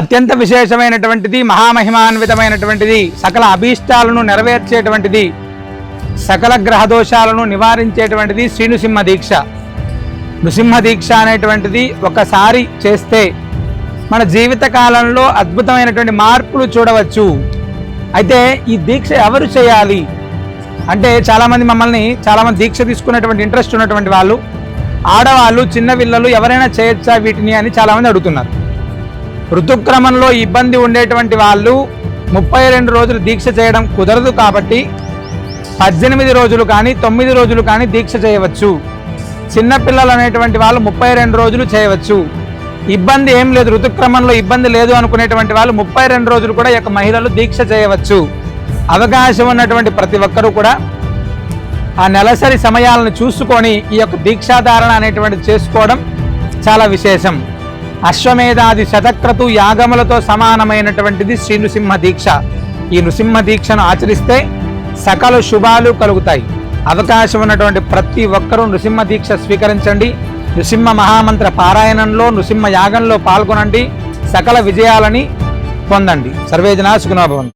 అత్యంత విశేషమైనటువంటిది, మహామహిమాన్వితమైనటువంటిది, సకల అభీష్టాలను నెరవేర్చేటువంటిది, సకల గ్రహ దోషాలను నివారించేటువంటిది శ్రీ నృసింహ దీక్ష. నృసింహ దీక్ష అనేటువంటిది ఒకసారి చేస్తే మన జీవిత కాలంలో అద్భుతమైనటువంటి మార్పులు చూడవచ్చు. అయితే ఈ దీక్ష ఎవరు చేయాలి అంటే చాలామంది దీక్ష తీసుకున్నటువంటి ఇంట్రెస్ట్ ఉన్నటువంటి వాళ్ళు, ఆడవాళ్ళు, చిన్న పిల్లలు ఎవరైనా చేయొచ్చా వీటిని అని చాలామంది అడుగుతున్నారు. ఋతుక్రమంలో ఇబ్బంది ఉండేటువంటి వాళ్ళు 32 రోజులు దీక్ష చేయడం కుదరదు కాబట్టి 18 రోజులు కానీ 9 రోజులు కానీ దీక్ష చేయవచ్చు. చిన్నపిల్లలు అనేటువంటి వాళ్ళు 32 రోజులు చేయవచ్చు. ఇబ్బంది ఏం లేదు, ఋతుక్రమంలో ఇబ్బంది లేదు అనుకునేటువంటి వాళ్ళు 32 రోజులు కూడా ఈ యొక్క మహిళలు దీక్ష చేయవచ్చు. అవకాశం ఉన్నటువంటి ప్రతి ఒక్కరూ కూడా ఆ నెలసరి సమయాలను చూసుకొని ఈ యొక్క దీక్షాధారణ అనేటువంటిది చేసుకోవడం చాలా విశేషం. అశ్వమేధాది శతక్రతు యాగములతో సమానమైనటువంటిది శ్రీ నృసింహ దీక్ష. ఈ నృసింహ దీక్షను ఆచరిస్తే సకల శుభాలు కలుగుతాయి. అవకాశం ఉన్నటువంటి ప్రతి ఒక్కరూ నృసింహ దీక్ష స్వీకరించండి. నృసింహ మహామంత్ర పారాయణంలో, నృసింహ యాగంలో పాల్గొనండి. సకల విజయాలని పొందండి. సర్వే జనా సుఖినో భవంతు.